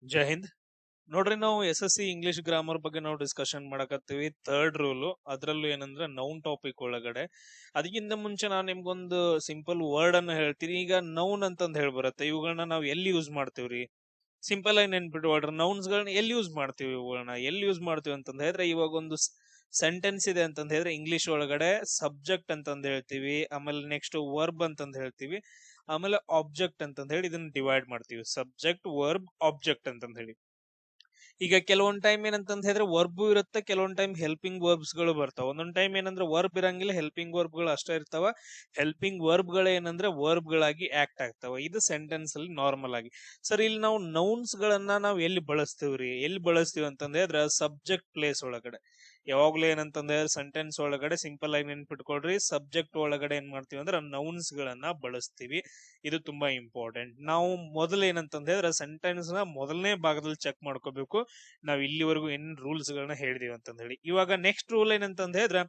ಜೈ ಹಿಂದ್. ನೋಡ್ರಿ, ನಾವು SSC English grammar ಬಗ್ಗೆ ನಾವು ಡಿಸ್ಕಷನ್ ಮಾಡಕತ್ತೀವಿ. ಥರ್ಡ್ ರೂಲ್ ಅದ್ರಲ್ಲೂ ಏನಂದ್ರೆ ನೌನ್ ಟಾಪಿಕ್ ಒಳಗಡೆ. ಅದಕ್ಕಿಂತ ಮುಂಚೆ ನಾನು ನಿಮ್ಗೊಂದು ಸಿಂಪಲ್ ವರ್ಡ್ ಅನ್ನ ಹೇಳ್ತೀನಿ. ಈಗ ನೌನ್ ಅಂತಂದ್ ಹೇಳಿ ಬರುತ್ತೆ. ಇವುಗಳನ್ನ ನಾವು ಎಲ್ಲಿ ಯೂಸ್ ಮಾಡ್ತೀವ್ರಿ? ಸಿಂಪಲ್ ಆಗಿ ನೆನ್ಪಿಟ್ಕೊಳ್ರಿ, ನೌನ್ಸ್ ಗಳನ್ನ ಎಲ್ಲಿ ಯೂಸ್ ಮಾಡ್ತೀವಿ? ಇವುಗಳನ್ನ ಎಲ್ಲಿ ಯೂಸ್ ಮಾಡ್ತೀವಿ ಅಂತಂದ್ ಹೇಳಿದ್ರೆ, ಇವಾಗ ಒಂದು ಸೆಂಟೆನ್ಸ್ ಇದೆ ಅಂತಂದ್ ಹೇಳಿದ್ರೆ ಇಂಗ್ಲಿಷ್ ಒಳಗಡೆ ಸಬ್ಜೆಕ್ಟ್ ಅಂತಂದ್ ಹೇಳ್ತೀವಿ, ಆಮೇಲೆ ನೆಕ್ಸ್ಟ್ ವರ್ಬ್ ಅಂತಂದ್ ಹೇಳ್ತೀವಿ, ಆಮೇಲೆ ಆಬ್ಜೆಕ್ಟ್ ಅಂತಂದ್ ಹೇಳಿ ಇದನ್ನ ಡಿವೈಡ್ ಮಾಡ್ತೀವಿ. ಸಬ್ಜೆಕ್ಟ್, ವರ್ಬ್, ಆಬ್ಜೆಕ್ಟ್ ಅಂತಂದ್ ಹೇಳಿ. ಈಗ ಕೆಲವೊಂದ್ ಟೈಮ್ ಏನಂತಂದ್ ಹೇಳಿದ್ರೆ ವರ್ಬ್ ಇರುತ್ತೆ, ಕೆಲವೊಂದ್ ಟೈಮ್ ಹೆಲ್ಪಿಂಗ್ ವರ್ಬ್ಸ್ ಗಳು ಬರ್ತಾವ. ಒಂದೊಂದ್ ಟೈಮ್ ಏನಂದ್ರೆ ವರ್ಬ್ ಇರಂಗಿಲ್ಲ, ಹೆಲ್ಪಿಂಗ್ ವರ್ಬ್ ಗಳು ಅಷ್ಟೇ ಇರ್ತಾವ. ಹೆಲ್ಪಿಂಗ್ ವರ್ಬ್ ಗಳು ಏನಂದ್ರೆ ವರ್ಬ್ ಗಳಾಗಿ ಆಕ್ಟ್ ಆಗ್ತಾವ. ಇದು ಸೆಂಟೆನ್ಸ್ ಅಲ್ಲಿ ನಾರ್ಮಲ್ ಆಗಿ. ಸರ್, ಇಲ್ಲಿ ನಾವು ನೌನ್ಸ್ ಗಳನ್ನ ನಾವು ಎಲ್ಲಿ ಬಳಸ್ತೀವ್ರಿ? ಎಲ್ಲಿ ಬಳಸ್ತೀವಿ ಅಂತಂದ್ರೆ ಸಬ್ಜೆಕ್ಟ್ ಪ್ಲೇಸ್ ಒಳಗಡೆ. ಯಾವಾಗ್ಲೂ ಏನಂತಂದ್ರೆ ಸೆಂಟೆನ್ಸ್ ಒಳಗಡೆ ಸಿಂಪಲ್ ಆಗಿ ನೆನ್ಪಿಟ್ಕೊಳ್ರಿ, ಸಬ್ಜೆಕ್ಟ್ ಒಳಗಡೆ ಏನ್ ಮಾಡ್ತೀವಿ ಅಂದ್ರೆ ನೌನ್ಸ್ ಗಳನ್ನ ಬಳಸ್ತೀವಿ. ಇದು ತುಂಬಾ ಇಂಪಾರ್ಟೆಂಟ್. ನಾವು ಮೊದಲು ಏನಂತಂದ್ ಹೇಳಿದ್ರೆ ಸೆಂಟೆನ್ಸ್ ನ ಮೊದಲನೇ ಭಾಗದಲ್ಲಿ ಚೆಕ್ ಮಾಡ್ಕೋಬೇಕು ನಾವ್ ಇಲ್ಲಿವರೆಗೂ ಏನ್ ರೂಲ್ಸ್ ಗಳನ್ನ ಹೇಳಿದೀವಿ ಅಂತಂದ್ ಹೇಳಿ. ಇವಾಗ ನೆಕ್ಸ್ಟ್ ರೂಲ್ ಏನಂತಂದ್ ಹೇಳಿದ್ರೆ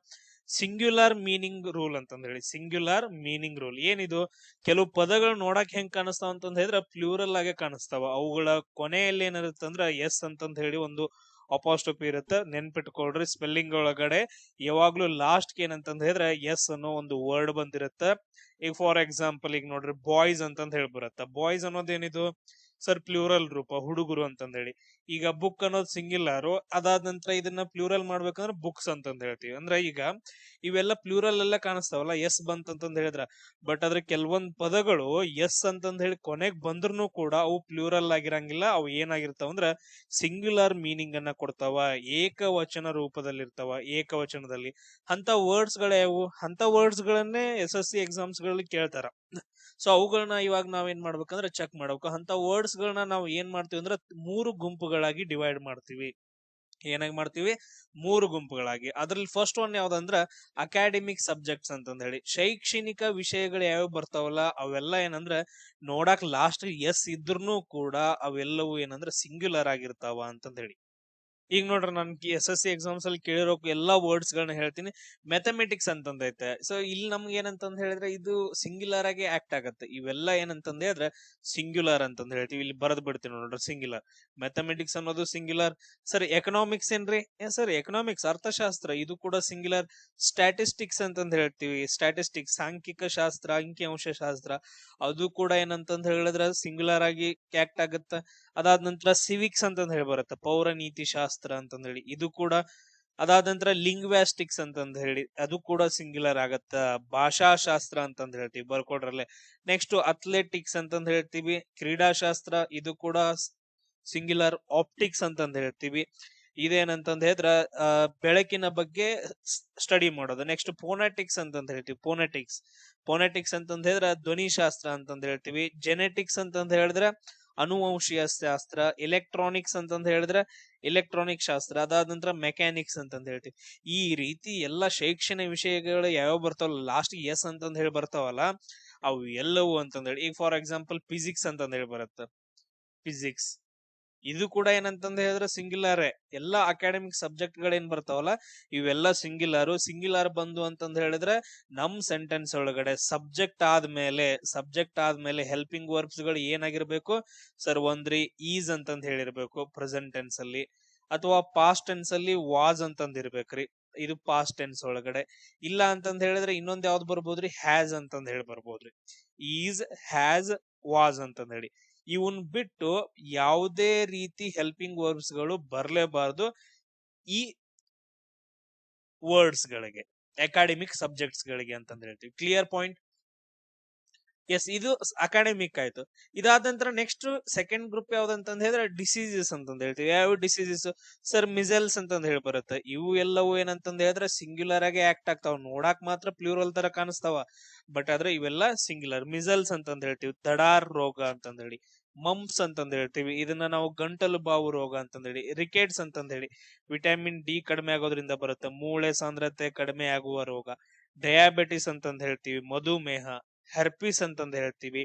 ಸಿಂಗ್ಯುಲರ್ ಮೀನಿಂಗ್ ರೂಲ್ ಅಂತಂದ್ ಹೇಳಿ. ಸಿಂಗ್ಯುಲರ್ ಮೀನಿಂಗ್ ರೂಲ್ ಏನಿದು? ಕೆಲವು ಪದಗಳು ನೋಡಕ್ ಹೆಂಗ್ ಕಾಣಿಸ್ತಾವ ಅಂತಂದ್ ಹೇಳಿದ್ರೆ ಪ್ಲೂರಲ್ ಆಗಿ ಕಾಣಿಸ್ತಾವ. ಅವುಗಳ ಕೊನೆಯಲ್ಲಿ ಏನಿರುತ್ತೆ ಅಂದ್ರೆ ಎಸ್ ಅಂತಂದ್ ಹೇಳಿ ಒಂದು ಅಪಾಸ್ಟ್ರೋಫಿ ಇರುತ್ತೆ. ನೆನ್ಪಿಟ್ಕೊಳ್ರಿ, ಸ್ಪೆಲ್ಲಿಂಗ್ ಒಳಗಡೆ ಯಾವಾಗ್ಲೂ ಲಾಸ್ಟ್ ಏನಂತಂದ್ ಹೇಳಿದ್ರೆ ಎಸ್ ಅನ್ನೋ ಒಂದು ವರ್ಡ್ ಬಂದಿರುತ್ತೆ. ಈಗ ಫಾರ್ ಎಕ್ಸಾಂಪಲ್ ಈಗ ನೋಡ್ರಿ, ಬಾಯ್ಸ್ ಅಂತಂದ್ ಹೇಳಿ ಬರುತ್ತೆ. ಬಾಯ್ಸ್ ಅನ್ನೋದೇನಿದು? ಸರ್, ಪ್ಲೂರಲ್ ರೂಪ, ಹುಡುಗರು ಅಂತಂದ್ ಹೇಳಿ. ಈಗ ಬುಕ್ ಅನ್ನೋದು ಸಿಂಗಿಲಾರು, ಅದಾದ ನಂತರ ಇದನ್ನ ಪ್ಲೂರಲ್ ಮಾಡ್ಬೇಕಂದ್ರೆ ಬುಕ್ಸ್ ಅಂತಂದ್ ಹೇಳ್ತೀವಿ. ಅಂದ್ರೆ ಈಗ ಇವೆಲ್ಲ ಪ್ಲೂರಲ್ ಎಲ್ಲ ಕಾಣಿಸ್ತಾವಲ್ಲ ಎಸ್ ಬಂತಂತಂದ್ ಹೇಳಿದ್ರ. ಬಟ್ ಆದ್ರೆ ಕೆಲವೊಂದ್ ಪದಗಳು ಎಸ್ ಅಂತಂದ್ ಹೇಳಿ ಕೊನೆಗ್ ಬಂದ್ರು ಕೂಡ ಅವು ಪ್ಲೂರಲ್ ಆಗಿರಂಗಿಲ್ಲ. ಅವು ಏನಾಗಿರ್ತಾವ ಅಂದ್ರ ಸಿಂಗ್ಯುಲರ್ ಮೀನಿಂಗ್ ಅನ್ನ ಕೊಡ್ತಾವ, ಏಕವಚನ ರೂಪದಲ್ಲಿ ಇರ್ತಾವ. ಏಕವಚನದಲ್ಲಿ ಅಂತ ವರ್ಡ್ಸ್ ಗಳು ಯಾವುವು? ಅಂತ ವರ್ಡ್ಸ್ ಗಳನ್ನೇ SSC ಎಕ್ಸಾಮ್ಸ್ ಗಳಲ್ಲಿ ಕೇಳ್ತಾರ. ಸೊ ಅವುಗಳನ್ನ ಇವಾಗ ನಾವೇನ್ ಮಾಡ್ಬೇಕಂದ್ರೆ ಚೆಕ್ ಮಾಡ್ಬೇಕು. ಅಂತ ವರ್ಡ್ಸ್ ಗಳನ್ನ ನಾವು ಏನ್ ಮಾಡ್ತೀವಿ ಅಂದ್ರೆ ಮೂರು ಗುಂಪುಗಳಾಗಿ ಡಿವೈಡ್ ಮಾಡ್ತೀವಿ. ಏನಾಗಿ ಮಾಡ್ತೀವಿ? ಮೂರು ಗುಂಪುಗಳಾಗಿ. ಅದ್ರಲ್ಲಿ ಫಸ್ಟ್ ಒನ್ ಯಾವ್ದಂದ್ರ ಅಕಾಡೆಮಿಕ್ ಸಬ್ಜೆಕ್ಟ್ಸ್ ಅಂತಂದ್ ಹೇಳಿ. ಶೈಕ್ಷಣಿಕ ವಿಷಯಗಳು ಯಾವ್ಯಾವ ಬರ್ತಾವಲ್ಲ ಅವೆಲ್ಲ ಏನಂದ್ರೆ ನೋಡಕ್ ಲಾಸ್ಟ್ ಎಸ್ ಇದ್ರೂ ಕೂಡ ಅವೆಲ್ಲವೂ ಏನಂದ್ರೆ ಸಿಂಗ್ಯುಲರ್ ಆಗಿರ್ತಾವ ಅಂತಂದ್ ಹೇಳಿ. ಈಗ ನೋಡ್ರಿ, ನನ್ SSC ಎಕ್ಸಾಮ್ಸ್ ಅಲ್ಲಿ ಕೇಳಿರೋ ಎಲ್ಲಾ ವರ್ಡ್ಸ್ ಗಳನ್ನ ಹೇಳ್ತೀನಿ. ಮ್ಯಾಥಮೆಟಿಕ್ಸ್ ಅಂತಂದೈತೆ. ಸೊ ಇಲ್ಲಿ ನಮ್ಗೆ ಏನಂತಂದ್ ಹೇಳಿದ್ರೆ ಇದು ಸಿಂಗ್ಯುಲರ್ ಆಗಿ ಆಕ್ಟ್ ಆಗತ್ತೆ. ಇವೆಲ್ಲ ಏನಂತಂದ್ ಹೇಳಿದ್ರೆ ಸಿಂಗ್ಯುಲರ್ ಅಂತಂದ್ ಹೇಳ್ತೀವಿ. ಇಲ್ಲಿ ಬರೆದ್ ಬಿಡ್ತೀನಿ ನೋಡ್ರಿ, ಸಿಂಗ್ಯುಲರ್. ಮ್ಯಾಥಮೆಟಿಕ್ಸ್ ಅನ್ನೋದು ಸಿಂಗ್ಯುಲರ್. ಸರ್, ಎಕನಾಮಿಕ್ಸ್ ಏನ್ರಿ? ಸರ್, ಎಕನಾಮಿಕ್ಸ್ ಅರ್ಥಶಾಸ್ತ್ರ, ಇದು ಕೂಡ ಸಿಂಗ್ಯುಲರ್. ಸ್ಟ್ಯಾಟಿಸ್ಟಿಕ್ಸ್ ಅಂತಂದ್ ಹೇಳ್ತೀವಿ. ಸ್ಟ್ಯಾಟಿಸ್ಟಿಕ್ಸ್ ಸಾಂಖ್ಯಿಕ ಶಾಸ್ತ್ರ, ಅಂಕಿಅಂಶ ಶಾಸ್ತ್ರ, ಅದು ಕೂಡ ಏನಂತಂದ್ ಹೇಳಿದ್ರೆ ಸಿಂಗ್ಯುಲರ್ ಆಗಿ ಆಕ್ಟ್ ಆಗತ್ತ. ಅದಾದ ನಂತರ ಸಿವಿಕ್ಸ್ ಅಂತಂದ್ ಹೇಳಿ ಬರುತ್ತೆ, ಪೌರ ನೀತಿ ಶಾಸ್ತ್ರ ಅಂತಂದ್ ಹೇಳಿ, ಇದು ಕೂಡ. ಅದಾದ ನಂತರ ಲಿಂಗ್ವಾಸ್ಟಿಕ್ಸ್ ಅಂತಂದ್ ಹೇಳಿ, ಅದು ಕೂಡ ಸಿಂಗ್ಯುಲರ್ ಆಗತ್ತ. ಭಾಷಾಶಾಸ್ತ್ರ ಅಂತಂದ್ ಹೇಳ್ತೀವಿ, ಬರ್ಕೊಡ್ರಲ್ಲೇ. ನೆಕ್ಸ್ಟ್ ಅಥ್ಲೆಟಿಕ್ಸ್ ಅಂತಂದ್ ಹೇಳ್ತೀವಿ. ಕ್ರೀಡಾಶಾಸ್ತ್ರ, ಇದು ಕೂಡ ಸಿಂಗ್ಯುಲರ್. ಆಪ್ಟಿಕ್ಸ್ ಅಂತಂದ್ ಹೇಳ್ತೀವಿ. ಇದೇನಂತಂದ್ ಹೇಳಿದ್ರ ಬೆಳಕಿನ ಬಗ್ಗೆ ಸ್ಟಡಿ ಮಾಡೋದು. ನೆಕ್ಸ್ಟ್ ಫೋನೆಟಿಕ್ಸ್ ಅಂತಂದ್ ಹೇಳ್ತೀವಿ. ಫೋನೆಟಿಕ್ಸ್ ಅಂತಂದ್ ಹೇಳಿದ್ರೆ ಧ್ವನಿ ಶಾಸ್ತ್ರ ಅಂತಂದ್ ಹೇಳ್ತೀವಿ. ಜೆನೆಟಿಕ್ಸ್ ಅಂತಂದ್ ಹೇಳಿದ್ರೆ ಅನುವಂಶೀಯ ಶಾಸ್ತ್ರ. ಎಲೆಕ್ಟ್ರಾನಿಕ್ಸ್ ಅಂತಂದ್ ಹೇಳಿದ್ರೆ ಎಲೆಕ್ಟ್ರಾನಿಕ್ ಶಾಸ್ತ್ರ. ಅದಾದ ನಂತರ ಮೆಕ್ಯಾನಿಕ್ಸ್ ಅಂತಂದ್ ಹೇಳ್ತೀವಿ. ಈ ರೀತಿ ಎಲ್ಲಾ ಶೈಕ್ಷಣಿಕ ವಿಷಯಗಳು ಯಾವ್ಯಾವ ಬರ್ತಾವಲ್ಲ ಲಾಸ್ಟ್ ಎಸ್ ಅಂತಂದ್ ಹೇಳಿ ಬರ್ತಾವಲ್ಲ, ಅವು ಎಲ್ಲವೂ ಅಂತಂದ್ ಹೇಳಿ. ಈಗ ಫಾರ್ ಎಕ್ಸಾಂಪಲ್ ಫಿಸಿಕ್ಸ್ ಅಂತಂದ್ ಹೇಳಿ ಬರುತ್ತೆ. ಫಿಸಿಕ್ಸ್ ಇದು ಕೂಡ ಏನಂತಂದ್ ಹೇಳಿದ್ರೆ ಸಿಂಗ್ಯುಲರ್. ಎಲ್ಲಾ ಅಕಾಡೆಮಿಕ್ ಸಬ್ಜೆಕ್ಟ್ ಗಳೇನ್ ಬರ್ತಾವಲ್ಲ ಇವೆಲ್ಲ ಸಿಂಗ್ಯುಲರ್ ಬಂದು ಅಂತಂದ್ ಹೇಳಿದ್ರೆ ನಮ್ ಸೆಂಟೆನ್ಸ್ ಒಳಗಡೆ ಸಬ್ಜೆಕ್ಟ್ ಆದ್ಮೇಲೆ ಹೆಲ್ಪಿಂಗ್ ವರ್ಬ್ಸ್ ಗಳು ಏನಾಗಿರ್ಬೇಕು? ಸರ್, ಒಂದ್ರಿ ಈಸ್ ಅಂತಂದ್ ಹೇಳಿರ್ಬೇಕು ಪ್ರೆಸೆಂಟ್ ಟೆನ್ಸ್ ಅಲ್ಲಿ, ಅಥವಾ ಪಾಸ್ಟ್ ಟೆನ್ಸ್ ಅಲ್ಲಿ ವಾಸ್ ಅಂತಂದ್ ಇರ್ಬೇಕ್ರಿ. ಇದು ಪಾಸ್ಟ್ ಟೆನ್ಸ್ ಒಳಗಡೆ. ಇಲ್ಲ ಅಂತಂದ್ ಹೇಳಿದ್ರೆ ಇನ್ನೊಂದ್ ಯಾವ್ದು ಬರ್ಬೋದ್ರಿ? ಹ್ಯಾಸ್ ಅಂತಂದ್ ಹೇಳಿ ಬರ್ಬೋದ್ರಿ. ಈಸ್, ಹ್ಯಾಸ್, ವಾಸ್ ಅಂತಂದ್ ಹೇಳಿ. ಇವನ್ ಬಿಟ್ಟು ಯಾವುದೇ ರೀತಿ ಹೆಲ್ಪಿಂಗ್ ವರ್ಬ್ಸ್ ಗಳು ಬರ್ಲೇಬಾರ್ದು ಈ ವರ್ಡ್ಸ್ ಗಳಿಗೆ, ಅಕಾಡೆಮಿಕ್ ಸಬ್ಜೆಕ್ಟ್ಸ್ ಗಳಿಗೆ ಅಂತಂದ್ ಹೇಳ್ತೀವಿ. Clear point? ಎಸ್, ಇದು ಅಕಾಡೆಮಿಕ್ ಆಯ್ತು. ಇದಾದ ನಂತರ ನೆಕ್ಸ್ಟ್ ಸೆಕೆಂಡ್ ಗ್ರೂಪ್ ಯಾವ್ದಂತಂದ್ ಹೇಳಿದ್ರೆ ಡಿಸೀಸಸ್ ಅಂತಂದ್ ಹೇಳ್ತೀವಿ. ಯಾವ ಡಿಸೀಸಸ್? ಸರ್, ಮಿಸಲ್ಸ್ ಅಂತಂದ್ ಹೇಳಿ ಬರುತ್ತೆ. ಇವು ಎಲ್ಲವೂ ಏನಂತಂದ್ ಹೇಳಿದ್ರೆ ಸಿಂಗ್ಯುಲರ್ ಆಗಿ ಆಕ್ಟ್ ಆಗ್ತಾವ. ನೋಡಾಕ್ ಮಾತ್ರ ಪ್ಲೂರಲ್ ತರ ಕಾಣಿಸ್ತಾವ, ಬಟ್ ಆದ್ರೆ ಇವೆಲ್ಲ ಸಿಂಗ್ಯುಲರ್. ಮಿಸಲ್ಸ್ ಅಂತಂದ್ ಹೇಳ್ತೀವಿ. ದಡಾರ್ ರೋಗ ಅಂತಂದ್ ಹೇಳಿ. ಮಂಪ್ಸ್ ಅಂತಂದ್ ಹೇಳ್ತೀವಿ, ಇದನ್ನ ನಾವು ಗಂಟಲು ಬಾವು ರೋಗ ಅಂತಂದ್ ಹೇಳಿ. ರಿಕೆಟ್ಸ್ ಅಂತಂದ್ ಹೇಳಿ, ವಿಟಮಿನ್ ಡಿ ಕಡಿಮೆ ಆಗೋದ್ರಿಂದ ಬರುತ್ತೆ. ಮೂಳೆ ಸಾಂದ್ರತೆ ಕಡಿಮೆ ಆಗುವ ರೋಗ. ಡಯಾಬಿಟಿಸ್ ಅಂತಂದ್ ಹೇಳ್ತೀವಿ, ಮಧುಮೇಹ. ಹೆರ್ಪಿಸ್ ಅಂತಂದ್ ಹೇಳ್ತೀವಿ,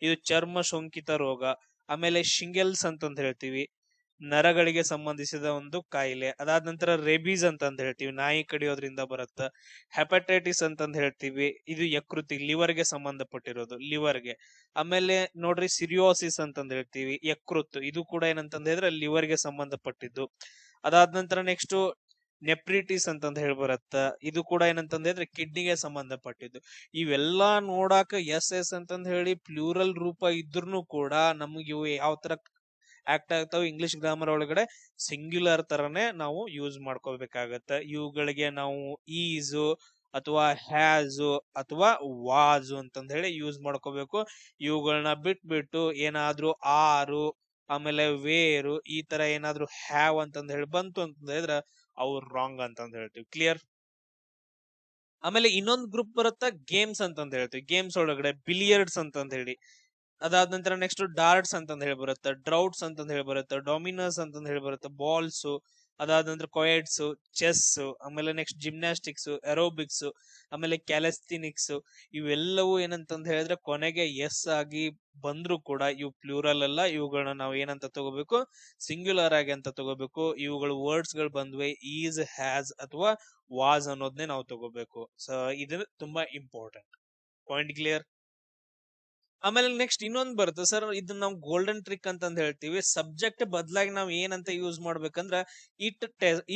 ಇದು ಚರ್ಮ ಸೋಂಕಿತ ರೋಗ. ಆಮೇಲೆ ಶಿಂಗೆಲ್ಸ್ ಅಂತಂದ್ ಹೇಳ್ತೀವಿ. ನರಗಳಿಗೆ ಸಂಬಂಧಿಸಿದ ಒಂದು ಕಾಯಿಲೆ. ಅದಾದ ನಂತರ ರೇಬೀಸ್ ಅಂತಂದ್ ಹೇಳ್ತೀವಿ, ನಾಯಿ ಕಡಿಯೋದ್ರಿಂದ ಬರುತ್ತ. ಹೆಪಟೈಟಿಸ್ ಅಂತಂದ್ ಹೇಳ್ತೀವಿ, ಇದು ಯಕೃತಿ ಲಿವರ್ಗೆ ಸಂಬಂಧಪಟ್ಟಿರೋದು, ಲಿವರ್ಗೆ. ಆಮೇಲೆ ನೋಡ್ರಿ ಸಿರಿಯೋಸಿಸ್ ಅಂತಂದ್ ಹೇಳ್ತೀವಿ, ಯಕೃತ್, ಇದು ಕೂಡ ಏನಂತಂದ್ ಹೇಳಿದ್ರೆ ಲಿವರ್ಗೆ ಸಂಬಂಧಪಟ್ಟಿದ್ದು. ಅದಾದ ನಂತರ ನೆಕ್ಸ್ಟ್ ನೆಪ್ರಿಟಿಸ್ ಅಂತಂದ್ ಹೇಳಿ ಬರತ್ತ, ಇದು ಕೂಡ ಏನಂತಂದ್ ಹೇಳಿದ್ರೆ ಕಿಡ್ನಿಗೆ ಸಂಬಂಧಪಟ್ಟಿದ್ದು. ಇವೆಲ್ಲಾ ನೋಡಾಕ ಎಸ್ ಎಸ್ ಅಂತಂದ್ ಹೇಳಿ ಪ್ಲೂರಲ್ ರೂಪ ಇದ್ರೂ ಕೂಡ ನಮ್ಗೆ ಇವು ಯಾವ ತರ ಆಕ್ಟ್ ಆಗ್ತಾವ ಇಂಗ್ಲಿಷ್ ಗ್ರಾಮರ್ ಒಳಗಡೆ ಸಿಂಗ್ಯುಲರ್ ತರನೇ ನಾವು ಯೂಸ್ ಮಾಡ್ಕೋಬೇಕಾಗತ್ತ. ಇವುಗಳಿಗೆ ನಾವು ಈಸು ಅಥವಾ ಹ್ಯಾಸು ಅಥವಾ ವಾಜು ಅಂತಂದ್ ಹೇಳಿ ಯೂಸ್ ಮಾಡ್ಕೋಬೇಕು. ಇವುಗಳನ್ನ ಬಿಟ್ಬಿಟ್ಟು ಏನಾದ್ರೂ ಆರು ಆಮೇಲೆ ವೇರು ಈ ತರ ಏನಾದ್ರೂ ಹ್ಯಾವ್ ಅಂತಂದ್ ಹೇಳಿ ಬಂತು ಅಂತಂದ್ ಹೇಳಿದ್ರೆ ಅವ್ರು ರಾಂಗ್ ಅಂತಂದ್ ಹೇಳ್ತೀವಿ. ಕ್ಲಿಯರ್? ಆಮೇಲೆ ಇನ್ನೊಂದು ಗ್ರೂಪ್ ಬರುತ್ತಾ ಗೇಮ್ಸ್ ಅಂತಂದ್ ಹೇಳ್ತೀವಿ. ಗೇಮ್ಸ್ ಒಳಗಡೆ ಬಿಲಿಯರ್ಡ್ಸ್ ಅಂತಂದ್ ಹೇಳಿ, ಅದಾದ ನಂತರ ನೆಕ್ಸ್ಟ್ ಡಾರ್ಟ್ಸ್ ಅಂತಂದ್ ಹೇಳಿ ಬರುತ್ತೆ, ಡ್ರೌಟ್ಸ್ ಅಂತಂದ್ ಹೇಳಿ ಬರುತ್ತೆ, ಡೊಮಿನಸ್ ಅಂತಂದ್ ಹೇಳಿ ಬರುತ್ತೆ, ಬಾಲ್ಸ್, ಅದಾದ ನಂತರ ಕೊಯೆಟ್ಸ್, ಚೆಸ್, ಆಮೇಲೆ ನೆಕ್ಸ್ಟ್ ಜಿಮ್ನಾಸ್ಟಿಕ್ಸ್, ಎರೋಬಿಕ್ಸ್, ಆಮೇಲೆ ಕ್ಯಾಲೆಸ್ಥಿನಿಕ್ಸ್. ಇವೆಲ್ಲವೂ ಏನಂತಂದ್ ಹೇಳಿದ್ರೆ ಕೊನೆಗೆ ಎಸ್ ಆಗಿ ಬಂದ್ರು ಕೂಡ ಇವು ಪ್ಲೂರಲ್ ಅಲ್ಲ. ಇವುಗಳನ್ನ ನಾವು ಏನಂತ ತಗೋಬೇಕು, ಸಿಂಗ್ಯುಲರ್ ಆಗಿ ಅಂತ ತಗೋಬೇಕು. ಇವುಗಳು ವರ್ಡ್ಸ್ ಗಳು ಬಂದ್ವೆ ಈಸ್, ಹ್ಯಾಸ್ ಅಥವಾ ವಾಸ್ ಅನ್ನೋದನ್ನೇ ನಾವು ತಗೋಬೇಕು. ಸೊ ಇದು ತುಂಬಾ ಇಂಪಾರ್ಟೆಂಟ್ ಪಾಯಿಂಟ್. ಕ್ಲಿಯರ್? ಆಮೇಲೆ ನೆಕ್ಸ್ಟ್ ಇನ್ನೊಂದು ಬರುತ್ತೆ ಸರ್, ಇದನ್ನ ನಾವು ಗೋಲ್ಡನ್ ಟ್ರಿಕ್ ಅಂತಂದ್ ಹೇಳ್ತೀವಿ. ಸಬ್ಜೆಕ್ಟ್ ಬದಲಾಗಿ ನಾವ್ ಏನಂತ ಯೂಸ್ ಮಾಡ್ಬೇಕಂದ್ರ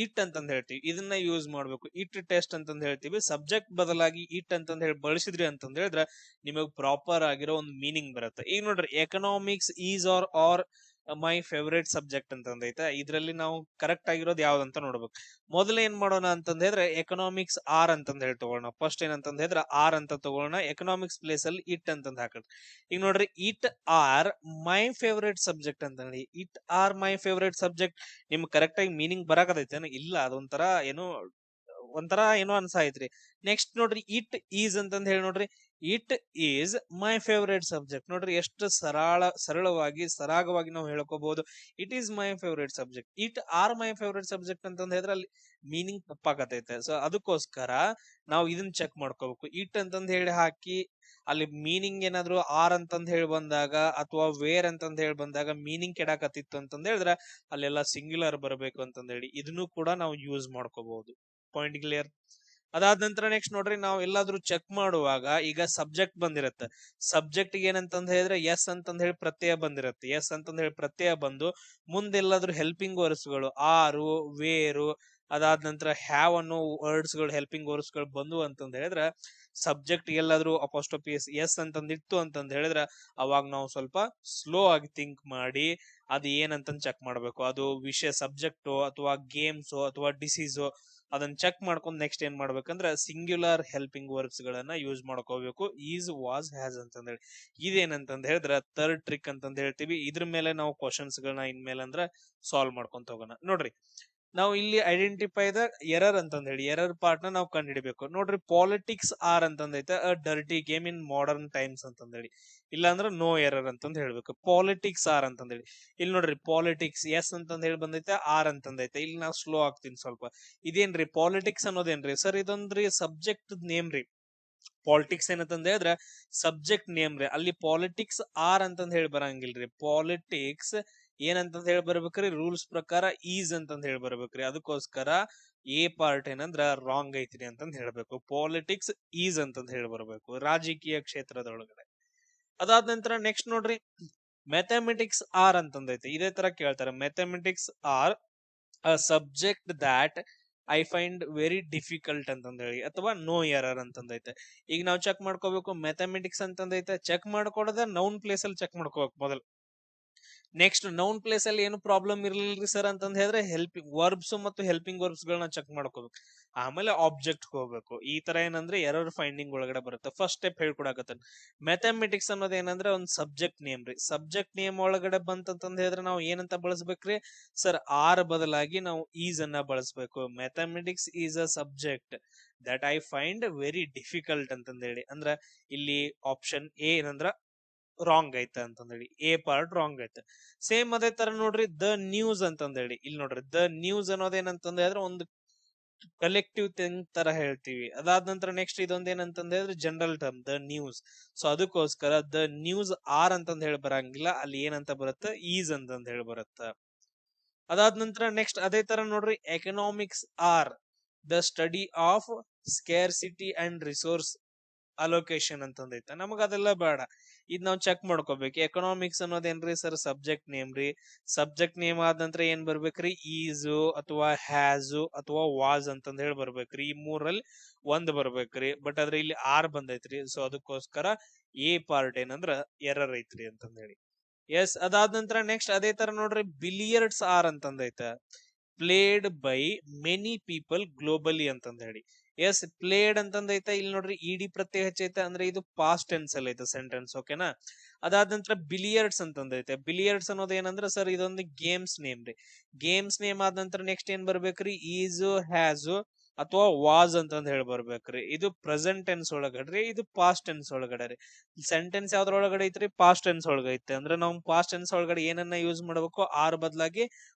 ಇಟ್ ಅಂತಂದ್ ಹೇಳ್ತೀವಿ, ಇದನ್ನ ಯೂಸ್ ಮಾಡ್ಬೇಕು. ಇಟ್ ಟೆಸ್ಟ್ ಅಂತಂದ್ ಹೇಳ್ತೀವಿ. ಸಬ್ಜೆಕ್ಟ್ ಬದಲಾಗಿ ಇಟ್ ಅಂತಂದ್ ಹೇಳಿ ಬಳಸಿದ್ರಿ ಅಂತಂದ್ ಹೇಳಿದ್ರೆ ನಿಮಗ್ ಪ್ರಾಪರ್ ಆಗಿರೋ ಒಂದು ಮೀನಿಂಗ್ ಬರುತ್ತೆ. ಈಗ ನೋಡ್ರಿ, economics is are my favourite subject ಅಂತಂದೈತೆ. ಇದ್ರಲ್ಲಿ ನಾವು ಕರೆಕ್ಟ್ ಆಗಿರೋದು ಯಾವ್ದಂತ ನೋಡ್ಬೇಕು. ಮೊದಲ ಏನ್ ಮಾಡೋಣ ಅಂತಂದ್ ಹೇಳಿದ್ರೆ ಎಕನಾಮಿಕ್ಸ್ ಆರ್ ಅಂತಂದ್ ಹೇಳಿ ತಗೋಣ. ಫಸ್ಟ್ ಏನಂತಂದ್ ಹೇಳಿದ್ರೆ ಆರ್ ಅಂತ ತಗೋಣ, ಎಕನಾಮಿಕ್ಸ್ ಪ್ಲೇಸ್ ಅಲ್ಲಿ ಇಟ್ ಅಂತಂದ್ ಹಾಕೋಣ. ಈಗ ನೋಡ್ರಿ, it are my favourite subject ಅಂತ ಹೇಳಿ, it are my favourite subject ನಿಮ್ಗೆ ಕರೆಕ್ಟ್ ಆಗಿ ಮೀನಿಂಗ್ ಬರಾಕತೈತೇನ? ಇಲ್ಲ, ಅದೊಂಥರ ಏನೋ ಅನ್ಸಾಯ್ತ್ರಿ. ನೆಕ್ಸ್ಟ್ ನೋಡ್ರಿ, ಇಟ್ ಈಸ್ ಅಂತಂದ್ ಹೇಳಿ ನೋಡ್ರಿ, it is my favourite subject. ನೋಡ್ರಿ ಎಷ್ಟು ಸರಳವಾಗಿ ಸರಾಗವಾಗಿ ನಾವು ಹೇಳ್ಕೋಬಹುದು, it is my favourite subject. It are my favourite subject ಅಂತಂದ್ ಹೇಳಿದ್ರೆ ಅಲ್ಲಿ ಮೀನಿಂಗ್ ತಪ್ಪಾಗತೈತೆ. ಸೊ ಅದಕ್ಕೋಸ್ಕರ ನಾವು ಇದನ್ನ ಚೆಕ್ ಮಾಡ್ಕೋಬೇಕು. ಇಟ್ ಅಂತಂದ್ ಹೇಳಿ ಹಾಕಿ ಅಲ್ಲಿ ಮೀನಿಂಗ್ ಏನಾದ್ರು ಆರ್ ಅಂತಂದ್ ಹೇಳಿ ಬಂದಾಗ ಅಥವಾ ವೇರ್ ಅಂತಂದ್ ಹೇಳಿ ಬಂದಾಗ ಮೀನಿಂಗ್ ಕೆಡಾಕತ್ತಿತ್ತು ಅಂತಂದ್ ಹೇಳಿದ್ರೆ ಅಲ್ಲೆಲ್ಲ ಸಿಂಗ್ಯುಲರ್ ಬರಬೇಕು ಅಂತಂದ್ ಹೇಳಿ ಇದನ್ನು ಕೂಡ ನಾವು ಯೂಸ್ ಮಾಡ್ಕೋಬಹುದು. Point clear? ಅದಾದ ನಂತರ ನೆಕ್ಸ್ಟ್ ನೋಡ್ರಿ, ನಾವು ಎಲ್ಲಾದ್ರೂ ಚೆಕ್ ಮಾಡುವಾಗ ಈಗ ಸಬ್ಜೆಕ್ಟ್ ಬಂದಿರತ್ತೆ. ಸಬ್ಜೆಕ್ಟ್ ಏನಂತಂದ್ ಹೇಳಿದ್ರೆ ಎಸ್ ಅಂತಂದ್ ಹೇಳಿ ಪ್ರತ್ಯಯ ಬಂದಿರತ್ತೆ. ಎಸ್ ಅಂತಂದ್ ಹೇಳಿ ಪ್ರತ್ಯಯ ಬಂದು ಮುಂದೆಲ್ಲಾದ್ರೂ ಹೆಲ್ಪಿಂಗ್ ವರ್ಡ್ಸ್ ಗಳು ಆರು, ವೇರು, ಅದಾದ ನಂತರ ಹ್ಯಾವ್ ಅನ್ನೋ ವರ್ಡ್ಸ್ ಗಳು, ಹೆಲ್ಪಿಂಗ್ ವರ್ಡ್ಸ್ ಗಳು ಬಂದು ಅಂತಂದ್ ಹೇಳಿದ್ರೆ ಸಬ್ಜೆಕ್ಟ್ ಎಲ್ಲಾದ್ರೂ ಅಪೋಸ್ಟ್ರೋಫಿ ಎಸ್ ಅಂತಂದಿತ್ತು ಅಂತಂದ್ ಹೇಳಿದ್ರೆ ಅವಾಗ ನಾವು ಸ್ವಲ್ಪ ಸ್ಲೋ ಆಗಿ ಥಿಂಕ್ ಮಾಡಿ ಅದು ಏನಂತಂದ್ ಚೆಕ್ ಮಾಡ್ಬೇಕು. ಅದು ವಿಷಯ ಸಬ್ಜೆಕ್ಟು ಅಥವಾ ಗೇಮ್ಸು ಅಥವಾ ಡಿಸೀಸು ಅದನ್ನ ಚೆಕ್ ಮಾಡ್ಕೊಂಡು ನೆಕ್ಸ್ಟ್ ಏನ್ ಮಾಡ್ಬೇಕಂದ್ರೆ ಸಿಂಗ್ಯುಲರ್ ಹೆಲ್ಪಿಂಗ್ ವರ್ಬ್ಸ್ ಗಳನ್ನ ಯೂಸ್ ಮಾಡ್ಕೋಬೇಕು. ಈಸ್, ವಾಸ್, ಹ್ಯಾಸ್ ಅಂತಂದ್ ಹೇಳಿ. ಇದೇನಂತಂದ್ ಹೇಳಿದ್ರೆ ಥರ್ಡ್ ಟ್ರಿಕ್ ಅಂತಂದ್ ಹೇಳ್ತೀವಿ. ಇದ್ರ ಮೇಲೆ ನಾವು ಕ್ವಶನ್ಸ್ ಗಳನ್ನ ಇನ್ಮೇಲೆ ಅಂದ್ರೆ ಸಾಲ್ವ್ ಮಾಡ್ಕೊಂತ ಹೋಗೋಣ. ನೋಡ್ರಿ, ನಾವು ಇಲ್ಲಿ ಐಡೆಂಟಿಫೈ ದ ಎರರ್ ಅಂತಂದ್ ಹೇಳಿ ಎರರ್ ಪಾರ್ಟ್ ನ ನಾವು ಕಂಡು ಹಿಡಿಬೇಕು. ನೋಡ್ರಿ, ಪಾಲಿಟಿಕ್ಸ್ ಆರ್ ಅಂತಂದೈತೆ a dirty game in modern times ಅಂತಂದ್ ಹೇಳಿ, ಇಲ್ಲಾಂದ್ರೆ ನೋ ಎರರ್ ಅಂತಂದ್ ಹೇಳ್ಬೇಕು. ಪಾಲಿಟಿಕ್ಸ್ ಆರ್ ಅಂತಂದ್ ಹೇಳಿ, ಇಲ್ಲಿ ನೋಡ್ರಿ ಪಾಲಿಟಿಕ್ಸ್ ಎಸ್ ಅಂತಂದ್ ಹೇಳಿ ಬಂದೈತೆ, ಆರ್ ಅಂತಂದೈತೆ. ಇಲ್ಲಿ ನಾವು ಸ್ಲೋ ಆಗ್ತೀನಿ ಸ್ವಲ್ಪ. ಇದೇನ್ರಿ ಪಾಲಿಟಿಕ್ಸ್ ಅನ್ನೋದೇನ್ರಿ ಸರ್? ಇದೊಂದ್ರಿ ಸಬ್ಜೆಕ್ಟ್ ನೇಮ್ ರೀ. ಪಾಲಿಟಿಕ್ಸ್ ಏನಂತಂದ ಹೇಳಿದ್ರೆ ಸಬ್ಜೆಕ್ಟ್ ನೇಮ್ ರೀ. ಅಲ್ಲಿ ಪಾಲಿಟಿಕ್ಸ್ ಆರ್ ಅಂತಂದ್ ಹೇಳಿ ಬರಂಗಿಲ್ರಿ. ಪಾಲಿಟಿಕ್ಸ್ ಏನಂತಂದ್ ಹೇಳಿ ಬರ್ಬೇಕ್ರಿ, ರೂಲ್ಸ್ ಪ್ರಕಾರ ಈಸ್ ಅಂತಂದ್ ಹೇಳಿ ಬರ್ಬೇಕ್ರಿ. ಅದಕ್ಕೋಸ್ಕರ ಎ ಪಾರ್ಟ್ ಏನಂದ್ರ ರಾಂಗ್ ಐತ್ರಿ ಅಂತಂದ್ ಹೇಳ್ಬೇಕು. ಪಾಲಿಟಿಕ್ಸ್ ಈಸ್ ಅಂತಂದ್ ಹೇಳಿ ಬರ್ಬೇಕು ರಾಜಕೀಯ ಕ್ಷೇತ್ರದೊಳಗಡೆ. ಅದಾದ ನಂತರ ನೆಕ್ಸ್ಟ್ ನೋಡ್ರಿ, ಮ್ಯಾಥಮೆಟಿಕ್ಸ್ ಆರ್ ಅಂತಂದೈತೆ. ಇದೇ ತರ ಕೇಳ್ತಾರೆ, mathematics are a subject that I find very difficult ಅಂತಂದ ಹೇಳಿ, ಅಥವಾ ನೋ ಎರರ್ ಅಂತಂದೈತೆ. ಈಗ ನಾವು ಚೆಕ್ ಮಾಡ್ಕೋಬೇಕು, ಮ್ಯಾಥಮೆಟಿಕ್ಸ್ ಅಂತಂದೈತೆ, ಚೆಕ್ ಮಾಡ್ಕೊಡೋದ ನೌನ್ ಪ್ಲೇಸ್ ಅಲ್ಲಿ ಚೆಕ್ ಮಾಡ್ಕೋಬೇಕು ಮೊದಲು. ನೆಕ್ಸ್ಟ್ ನೌನ್ ಪ್ಲೇಸ್ ಅಲ್ಲಿ ಏನು ಪ್ರಾಬ್ಲಮ್ ಇರ್ಲಿಲ್ರಿ ಸರ್ ಅಂತಂದ್ ಹೇಳಿದ್ರೆ ಹೆಲ್ಪಿಂಗ್ ವರ್ಬ್ಸ್ ಮತ್ತು ಹೆಲ್ಪಿಂಗ್ ವರ್ಬ್ಸ್ ಗಳನ್ನ ಚೆಕ್ ಮಾಡ್ಕೋಬೇಕು. ಆಮೇಲೆ ಆಬ್ಜೆಕ್ಟ್ ಹೋಗ್ಬೇಕು. ಈ ತರ ಏನಂದ್ರೆ ಎರರ್ ಫೈಂಡಿಂಗ್ ಒಳಗಡೆ ಬರುತ್ತೆ. First step ಹೇಳ್ಕೊಡಕತ್ತ. ಮ್ಯಾಥಮೆಟಿಕ್ಸ್ ಅನ್ನೋದು ಏನಂದ್ರೆ ಒಂದು ಸಬ್ಜೆಕ್ಟ್ ನೇಮ್ ರೀ. ಸಬ್ಜೆಕ್ಟ್ ನೇಮ್ ಒಳಗಡೆ ಬಂತಂತಂದ್ ಹೇಳಿದ್ರೆ ನಾವು ಏನಂತ ಬಳಸ್ಬೇಕ್ರಿ ಸರ್? ಆರ್ ಬದಲಾಗಿ ನಾವು ಈಸ್ ಅನ್ನ ಬಳಸ್ಬೇಕು. Mathematics is a subject that I find very difficult ಅಂತಂದ್ ಹೇಳಿ. ಅಂದ್ರ ಇಲ್ಲಿ ಆಪ್ಷನ್ ಎ ಏನಂದ್ರ ರಾಂಗ್ ಐತೆ ಅಂತಂದೇಳಿ, ಎ ಪಾರ್ಟ್ ರಾಂಗ್ ಐತೆ. ಸೇಮ್ ಅದೇ ತರ ನೋಡ್ರಿ, ದ ನ್ಯೂಸ್ ಅಂತಂದೇಳಿ. ಇಲ್ಲಿ ನೋಡ್ರಿ, ದ ನ್ಯೂಸ್ ಅನ್ನೋದೇನಂತಂದ ಹೇಳಿದ್ರೆ ಒಂದು ಕಲೆಕ್ಟಿವ್ ಥಿಂಗ್ ತರ ಹೇಳ್ತೀವಿ. ಅದಾದ ನಂತರ ನೆಕ್ಸ್ಟ್ ಇದೊಂದ್ ಏನಂತಂದ ಹೇಳಿದ್ರೆ general term the news. So ಅದಕ್ಕೋಸ್ಕರ ದ ನ್ಯೂಸ್ ಆರ್ ಅಂತಂದ್ ಹೇಳಿ ಬರಂಗಿಲ್ಲ, ಅಲ್ಲಿ ಏನಂತ ಬರುತ್ತೆ ಈಸ್ ಅಂತಂದ್ ಹೇಳಿ ಬರುತ್ತ. ಅದಾದ ನಂತರ ನೆಕ್ಸ್ಟ್ ಅದೇ ತರ ನೋಡ್ರಿ, economics are the study of scarcity and resource allocation ಅಂತಂದೈತೆ. ನಮಗ ಅದೆಲ್ಲ ಬೇಡ, ಇದ್ ನಾವ್ ಚೆಕ್ ಮಾಡ್ಕೋಬೇಕು. ಎಕನಾಮಿಕ್ಸ್ ಅನ್ನೋದೇನ್ರಿ ಸರ್ ಸಬ್ಜೆಕ್ಟ್ ನೇಮ್ ರೀ. ಸಬ್ಜೆಕ್ಟ್ ನೇಮ್ ಆದ ನಂತರ ಏನ್ ಬರ್ಬೇಕ್ರಿ, ಈಸ್ ಅಥವಾ ಹ್ಯಾಸ್ ಅಥವಾ ವಾಸ್ ಅಂತಂದ ಹೇಳಿ ಬರ್ಬೇಕ್ರಿ. ಈ ಮೂರಲ್ಲಿ ಒಂದ್ ಬರ್ಬೇಕ್ರಿ. ಬಟ್ ಆದ್ರೆ ಇಲ್ಲಿ ಆರ್ ಬಂದೈತ್ರಿ, ಸೊ ಅದಕ್ಕೋಸ್ಕರ ಎ ಪಾರ್ಟ್ ಏನಂದ್ರ ಎರರ್ ಐತ್ರಿ ಅಂತಂದ ಹೇಳಿ. ಎಸ್, ಅದಾದ ನಂತರ ನೆಕ್ಸ್ಟ್ ಅದೇ ತರ ನೋಡ್ರಿ, ಬಿಲಿಯರ್ಡ್ಸ್ ಆರ್ ಅಂತಂದೈತ played by many people globally ಅಂತಂದ ಹೇಳಿ. ಎಸ್, ಪ್ಲೇಡ್ ಅಂತಂದೈತ. ಇಲ್ಲಿ ನೋಡ್ರಿ ಇಡಿ ಪ್ರತ್ಯಯ ಹಚ್ಚೈತೆ, ಅಂದ್ರೆ ಇದು ಪಾಸ್ಟ್ ಟೆನ್ಸ್ ಅಲ್ಲಿ ಐತೆ ಸೆಂಟೆನ್ಸ್, ಓಕೆನಾ. ಅದಾದ ನಂತರ ಬಿಲಿಯರ್ಡ್ಸ್ ಅಂತಂದೈತೆ. ಬಿಲಿಯರ್ಡ್ಸ್ ಅನ್ನೋದು ಏನಂದ್ರೆ ಸರ್ ಇದೊಂದು ಗೇಮ್ಸ್ ನೇಮ್ ರೀ. ಗೇಮ್ಸ್ ನೇಮ್ ಆದ ನಂತರ ನೆಕ್ಸ್ಟ್ ಏನ್ ಬರ್ಬೇಕ್ರಿ, ಈಸ್ ಹ್ಯಾಸ್ ಅಥವಾ ವಾಸ್ ಅಂತಂದ್ ಹೇಳಿ ಬರ್ಬೇಕ್ರಿ. ಇದು ಪ್ರೆಸೆಂಟ್ ಟೆನ್ಸ್ ಒಳಗಡ್ರಿ, ಇದು ಪಾಸ್ಟ್ ಟೆನ್ಸ್ ಒಳಗಡೆ ರೀ. ಸೆಂಟೆನ್ಸ್ ಯಾವ್ದ್ರೊಳಗಡೆ ಐತ್ರಿ, ಪಾಸ್ಟ್ ಟೆನ್ಸ್ ಒಳಗ ಐತೆ. ಅಂದ್ರೆ ನಾವು ಪಾಸ್ಟ್ ಟೆನ್ಸ್ ಒಳಗಡೆ ಏನನ್ನ ಯೂಸ್ ಮಾಡ್ಬೇಕು, ಆರ್ ಬದಲಾಗಿ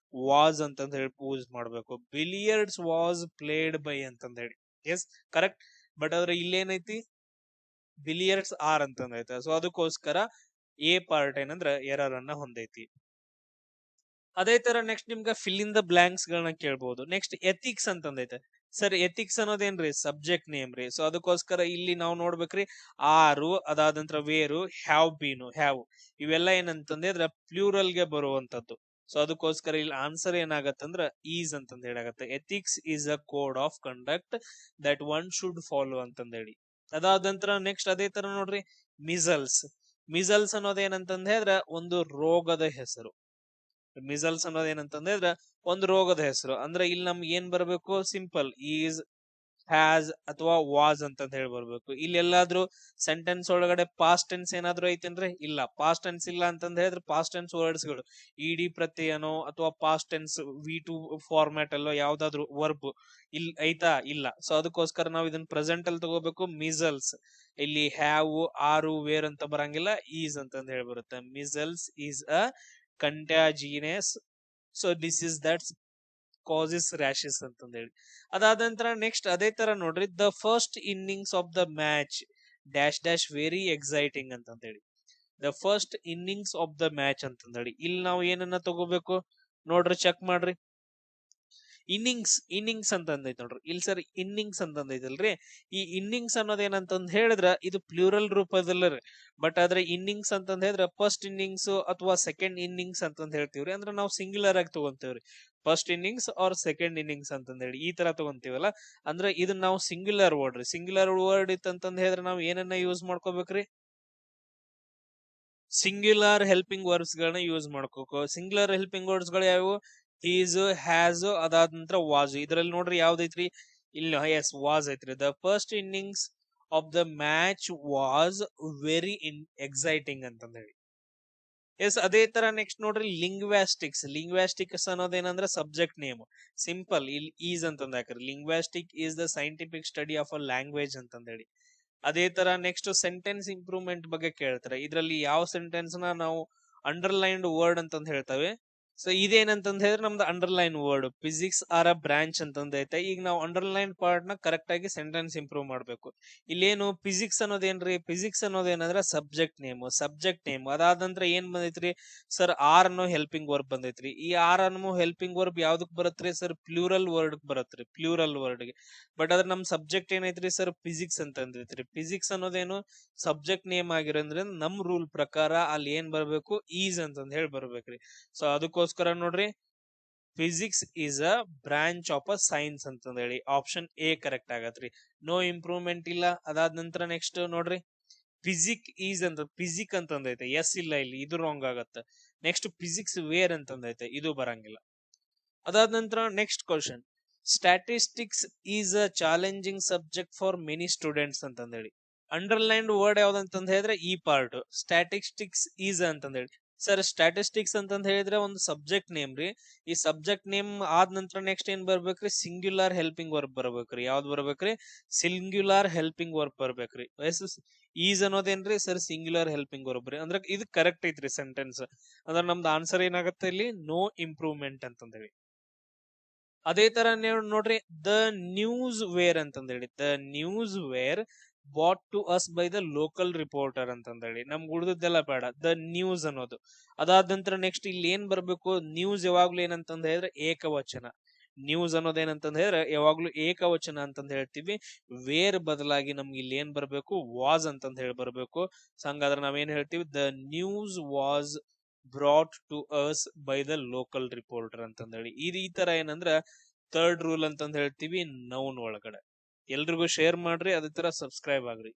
ವಾಸ್ ಅಂತಂದ್ ಹೇಳಿ ಯೂಸ್ ಮಾಡ್ಬೇಕು. ಬಿಲಿಯರ್ಡ್ಸ್ ವಾಸ್ ಪ್ಲೇಡ್ ಬೈ ಅಂತಂದ್ ಹೇಳಿ. S, correct. ಬಟ್ ಆದ್ರೆ ಇಲ್ಲೇನೈತಿ, ಬಿಲಿಯರ್ಡ್ಸ್ ಆರ್ ಅಂತಂದೈತೆ. ಸೊ ಅದಕ್ಕೋಸ್ಕರ ಎ ಪಾರ್ಟ್ ಏನಂದ್ರ ಎರರ್ ಅನ್ನ ಹೊಂದೈತಿ. ಅದೇ ತರ ನೆಕ್ಸ್ಟ್ ನಿಮ್ಗೆ ಫಿಲ್ ಇನ್ ದ ಬ್ಲಾಂಕ್ಸ್ ಗಳನ್ನ ಕೇಳ್ಬಹುದು. ನೆಕ್ಸ್ಟ್ ಎಥಿಕ್ಸ್ ಅಂತಂದೈತೆ. ಸರ್ ಎಥಿಕ್ಸ್ ಅನ್ನೋದೇನ್ರಿ, ಸಬ್ಜೆಕ್ಟ್ ನೇಮ್ ರೀ. ಸೊ ಅದಕ್ಕೋಸ್ಕರ ಇಲ್ಲಿ ನಾವು ನೋಡ್ಬೇಕ್ರಿ, ಆರು ಅದಾದ ನಂತರ ವೇರು, ಹ್ಯಾವ್ ಬೀನು, ಹ್ಯಾವ್ ಇವೆಲ್ಲ ಏನಂತಂದ್ರೆ ಪ್ಲೂರಲ್ ಗೆ ಬರುವಂತದ್ದು. ಸೊ ಅದಕ್ಕೋಸ್ಕರ ಇಲ್ಲಿ ಆನ್ಸರ್ ಏನಾಗತ್ತಂದ್ರ ಈಸ್ ಅಂತಂದ ಹೇಳಾಗತ್ತೆ. Ethics is a code of conduct that one should follow ಅಂತಂದ ಹೇಳಿ. ಅದಾದ ನಂತರ ನೆಕ್ಸ್ಟ್ ಅದೇ ತರ ನೋಡ್ರಿ, ಮಿಸಲ್ಸ್. ಮಿಸಲ್ಸ್ ಅನ್ನೋದೇನಂತಂದ ಹೇಳಿದ್ರೆ ಒಂದು ರೋಗದ ಹೆಸರು. ಮಿಸಲ್ಸ್ ಅನ್ನೋದು ಏನಂತಂದ್ರೆ ಒಂದು ರೋಗದ ಹೆಸರು. ಅಂದ್ರೆ ಇಲ್ಲಿ ನಮ್ಗೆ ಏನ್ ಬರ್ಬೇಕು, ಸಿಂಪಲ್ ಈಸ್ ಹ್ಯಾಸ್ ಅಥವಾ ವಾಸ್ ಅಂತ ಹೇಳಿ ಬರ್ಬೇಕು. ಇಲ್ಲಿ ಎಲ್ಲಾದ್ರೂ ಸೆಂಟೆನ್ಸ್ ಒಳಗಡೆ ಪಾಸ್ಟ್ ಟೆನ್ಸ್ ಏನಾದ್ರು ಐತೇನ್ರಿ, ಇಲ್ಲ. ಪಾಸ್ಟ್ ಟೆನ್ಸ್ ಇಲ್ಲ ಅಂತಂದ ಹೇಳಿದ್ರೆ ಪಾಸ್ಟ್ ಟೆನ್ಸ್ ವರ್ಡ್ಸ್ ಗಳು ಇಡಿ ಪ್ರತ್ಯಯನೋ ಅಥವಾ ಪಾಸ್ಟ್ ಟೆನ್ಸ್ V2 ಫಾರ್ಮ್ಯಾಟ್ ಅಲ್ಲೋ ಯಾವ್ದಾದ್ರು ವರ್ಬ್ ಇಲ್ಲಿ ಐತಾ, ಇಲ್ಲ. ಸೊ ಅದಕ್ಕೋಸ್ಕರ ನಾವು ಇದನ್ನ ಪ್ರೆಸೆಂಟ್ ಅಲ್ಲಿ ತಗೋಬೇಕು. ಮಿಸಲ್ಸ್ ಇಲ್ಲಿ ಹ್ಯಾವ್, ಆರು, ವೇರ್ ಅಂತ ಬರಂಗಿಲ್ಲ, ಈಸ್ ಅಂತಂದ ಹೇಳಿ ಬರುತ್ತೆ. Measles is a contagious, so this is that causes rashes ಅಂತಂದ ಹೇಳಿ. ಅದಾದ ನಂತರ ನೆಕ್ಸ್ಟ್ ಅದೇ ತರ ನೋಡ್ರಿ, the first innings of the match dash dash very exciting ಅಂತಂದ ಹೇಳಿ. The first innings of the match ಅಂತಂದ ಹೇಳಿ. ಇಲ್ಲಿ ನಾವು ಏನನ್ನ ತಗೋಬೇಕು ನೋಡ್ರಿ, ಚೆಕ್ ಮಾಡ್ರಿ. ಇನ್ನಿಂಗ್ಸ್ ಅಂತ ಅಂದೈತೆ ನೋಡ್ರಿ. ಇಲ್ಲಿ ಸರ್ ಇನ್ನಿಂಗ್ಸ್ ಅಂತ ಅಂದೈತಲ್ರಿ. ಈ ಇನ್ನಿಂಗ್ಸ್ ಅನ್ನೋದ್ ಏನಂತಂದ್ ಹೇಳಿದ್ರ ಇದು ಪ್ಲೂರಲ್ ರೂಪದಲ್ಲ ರೀ. ಬಟ್ ಆದ್ರೆ ಇನ್ನಿಂಗ್ಸ್ ಅಂತಂದ್ ಹೇಳಿದ್ರ ಫಸ್ಟ್ ಇನ್ನಿಂಗ್ಸ್ ಅಥವಾ ಸೆಕೆಂಡ್ ಇನ್ನಿಂಗ್ಸ್ ಅಂತಂದ್ ಹೇಳ್ತೀವ್ರಿ. ಅಂದ್ರೆ ನಾವು ಸಿಂಗ್ಯುಲರ್ ಆಗಿ ತಗೊಂತೀವ್ರಿ. First innings or second innings ಅಂತಂದ್ ಹೇಳಿ ಈ ತರ ತಗೊಂತೀವಲ್ಲ. ಅಂದ್ರೆ ಇದನ್ನ ನಾವು ಸಿಂಗ್ಯುಲರ್ ವರ್ಡ್ ರೀ. ಸಿಂಗ್ಯುಲರ್ ವರ್ಡ್ ಇತ್ತಂತಂದ್ ಹೇಳಿದ್ರೆ ನಾವು ಏನನ್ನ ಯೂಸ್ ಮಾಡ್ಕೋಬೇಕ್ರಿ, ಸಿಂಗ್ಯುಲರ್ ಹೆಲ್ಪಿಂಗ್ ವರ್ಬ್ಸ್ ಗಳನ್ನ ಯೂಸ್ ಮಾಡ್ಕೋಬೇಕು. ಸಿಂಗ್ಯುಲರ್ ಹೆಲ್ಪಿಂಗ್ ವರ್ಡ್ಸ್ ಗಳು ಯಾವು, ಈಸ್, ಹ್ಯಾಸ್, ಅದಾದ ನಂತರ ವಾಸ್. ಇದ್ರಲ್ಲಿ ನೋಡ್ರಿ ಯಾವ್ದೈತ್ರಿ, ಇಲ್ಲಿ ಎಸ್ ವಾಸ್ ಐತ್ರಿ. The first innings of the match was very exciting ಅಂತಂದ ಹೇಳಿ. ಎಸ್, ಅದೇ ತರ ನೆಕ್ಸ್ಟ್ ನೋಡ್ರಿ, ಲಿಂಗ್ವಾಸ್ಟಿಕ್ಸ್. ಲಿಂಗ್ವಾಸ್ಟಿಕ್ಸ್ ಅನ್ನೋದೇನಂದ್ರೆ ಸಬ್ಜೆಕ್ಟ್ ನೇಮ್. ಸಿಂಪಲ್ ಇಲ್ಲಿ ಈಸ್ ಅಂತಂದ ಹಾಕ್ರಿ. Linguistic is the scientific study of a language ಅಂತಂದ ಹೇಳಿ. ಅದೇ ತರ ನೆಕ್ಸ್ಟ್ ಸೆಂಟೆನ್ಸ್ ಇಂಪ್ರೂವ್ಮೆಂಟ್ ಬಗ್ಗೆ ಕೇಳ್ತಾರೆ. ಇದರಲ್ಲಿ ಯಾವ ಸೆಂಟೆನ್ಸ್ ನ ನಾವು ಅಂಡರ್ಲೈನ್ಡ್ ವರ್ಡ್ ಅಂತಂದ್ ಹೇಳ್ತೇವೆ. ಸೊ ಇದೇನಂತಂದ್ ಹೇಳಿದ್ರೆ ನಮ್ದು underline word physics are a branch ಅಂತಂದೈತೆ. ಈಗ ನಾವು ಅಂಡರ್ಲೈನ್ ಪಾರ್ಟ್ ನ ಕರೆಕ್ಟ್ ಆಗಿ ಸೆಂಟೆನ್ಸ್ ಇಂಪ್ರೂವ್ ಮಾಡ್ಬೇಕು. ಇಲ್ಲೇನು ಫಿಸಿಕ್ಸ್ ಅನ್ನೋದೇನ್ರಿ, ಫಿಸಿಕ್ಸ್ ಅನ್ನೋದೇನಂದ್ರೆ ಸಬ್ಜೆಕ್ಟ್ ನೇಮ್. ಅದಾದ ನಂತರ ಏನ್ ಬಂದೈತ್ರಿ ಸರ್, ಆರ್ ಅನ್ನೋ ಹೆಲ್ಪಿಂಗ್ ವರ್ಬ್ ಬಂದೈತ್ರಿ. ಈ ಆರ್ ಅನ್ನೋ ಹೆಲ್ಪಿಂಗ್ ವರ್ಬ್ ಯಾವ್ದಕ್ ಬರತ್ರಿ ಸರ್, ಪ್ಲೂರಲ್ ವರ್ಡ್ ಬರತ್ರಿ, ಪ್ಲೂರಲ್ ವರ್ಡ್ ಗೆ. ಬಟ್ ಅದ್ರ ನಮ್ ಸಬ್ಜೆಕ್ಟ್ ಏನೈತ್ರಿ ಸರ್, ಫಿಸಿಕ್ಸ್ ಅಂತ ಅಂದೈತ್ರಿ. ಫಿಸಿಕ್ಸ್ ಅನ್ನೋದೇನು ಸಬ್ಜೆಕ್ಟ್ ನೇಮ್ ಆಗಿರೋದ್ರಿಂದ ನಮ್ ರೂಲ್ ಪ್ರಕಾರ ಅಲ್ಲಿ ಏನ್ ಬರ್ಬೇಕು, ಈಸ್ ಅಂತಂದ್ ಹೇಳಿ ಬರ್ಬೇಕ್ರಿ. ಸೊ ಅದಕ್ಕೋಸ್ಕರ ನೋಡ್ರಿ, physics is a branch of a science ಅಂತಂದ ಹೇಳಿ ಆಪ್ಷನ್ ಎ ಕರೆಕ್ಟ್ ಆಗತ್ರಿ. ನೋ ಇಂಪ್ರೂವ್ಮೆಂಟ್ ಇಲ್ಲ. ಅದಾದ ನಂತರ ನೆಕ್ಸ್ಟ್ ನೋಡ್ರಿ, ಫಿಸಿಕ್ ಅಂತಂದೈತೆ, ಎಸ್ ಇಲ್ಲ, ಇಲ್ಲಿ ಇದು ರಾಂಗ್ ಆಗತ್ತೆ. ನೆಕ್ಸ್ಟ್ ಫಿಸಿಕ್ಸ್ ವೇರ್ ಅಂತಂದೈತೆ, ಇದು ಬರಂಗಿಲ್ಲ. ಅದಾದ ನಂತರ next question, statistics is a challenging subject for many students ಅಂತಂದ ಹೇಳಿ. ಅಂಡರ್ಲೈನ್ಡ್ ವರ್ಡ್ ಯಾವ್ದಂತಂದ್ ಹೇಳಿದ್ರೆ ಈ ಪಾರ್ಟ್ ಸ್ಟ್ಯಾಟಿಸ್ಟಿಕ್ಸ್ ಈಸ್ ಅಂತಂದ ಹೇಳಿ. ಸರ್ ಸ್ಟ್ಯಾಟಿಸ್ಟಿಕ್ಸ್ ಅಂತಂದ್ ಹೇಳಿದ್ರೆ ಒಂದು ಸಬ್ಜೆಕ್ಟ್ ನೇಮ್ ರೀ. ಈ ಸಬ್ಜೆಕ್ಟ್ ನೇಮ್ ಆದ ನಂತರ ನೆಕ್ಸ್ಟ್ ಏನ್ ಬರ್ಬೇಕ್ರಿ, ಸಿಂಗ್ಯುಲರ್ ಹೆಲ್ಪಿಂಗ್ ವರ್ಬ್ ಬರ್ಬೇಕ್ರಿ. ಯಾವ್ದು ಬರ್ಬೇಕ್ರಿ, ಸಿಂಗ್ಯುಲರ್ ಹೆಲ್ಪಿಂಗ್ ವರ್ಬ್ ಬರ್ಬೇಕ್ರಿ. ಈಸ್ ಅನ್ನೋದೇನ್ರಿ ಸರ್, ಸಿಂಗ್ಯುಲರ್ ಹೆಲ್ಪಿಂಗ್ ವರ್ಬ್ ರೀ. ಅಂದ್ರೆ ಇದು ಕರೆಕ್ಟ್ ಐತ್ರಿ ಸೆಂಟೆನ್ಸ್. ಅಂದ್ರೆ ನಮ್ದು ಆನ್ಸರ್ ಏನಾಗುತ್ತೆ ಇಲ್ಲಿ, ನೋ ಇಂಪ್ರೂವ್ಮೆಂಟ್ ಅಂತಂದ ಹೇಳಿ. ಅದೇ ತರ ನೋಡ್ರಿ, ದ ನ್ಯೂಸ್ ವೇರ್ ಅಂತಂದ ಹೇಳಿ. The news were bought to us by the local reporter ಅಂತಂದೇಳಿ. ನಮ್ಗೆ ಉಳಿದದ್ದೆಲ್ಲ ಬೇಡ, ದ ನ್ಯೂಸ್ ಅನ್ನೋದು. ಅದಾದ ನಂತರ ನೆಕ್ಸ್ಟ್ ಇಲ್ಲಿ ಏನ್ ಬರ್ಬೇಕು, ನ್ಯೂಸ್ ಯಾವಾಗ್ಲೂ ಏನಂತಂದ ಹೇಳಿದ್ರೆ ಏಕವಚನ. ನ್ಯೂಸ್ ಅನ್ನೋದೇನಂತಂದ ಹೇಳಿದ್ರೆ ಯಾವಾಗ್ಲೂ ಏಕವಚನ ಅಂತಂದ ಹೇಳ್ತೀವಿ. ವೇರ್ ಬದಲಾಗಿ ನಮ್ಗೆ ಇಲ್ಲಿ ಏನ್ ಬರ್ಬೇಕು, ವಾಸ್ ಅಂತಂದ ಹೇಳಿ ಬರ್ಬೇಕು. ಸೊ ಹಂಗಾದ್ರೆ ನಾವೇನ್ ಹೇಳ್ತೀವಿ, the news was brought to us by the local reporter ಅಂತಂದೇಳಿ. ಈ ತರ ಏನಂದ್ರ ಥರ್ಡ್ ರೂಲ್ ಅಂತಂದ ಹೇಳ್ತೀವಿ ನೌನ್ ಒಳಗಡೆ. ಎಲ್ರಿಗೂ ಶೇರ್ ಮಾಡ್ರಿ, ಅದೇ ತರ ಸಬ್ಸ್ಕ್ರೈಬ್ ಆಗ್ರಿ.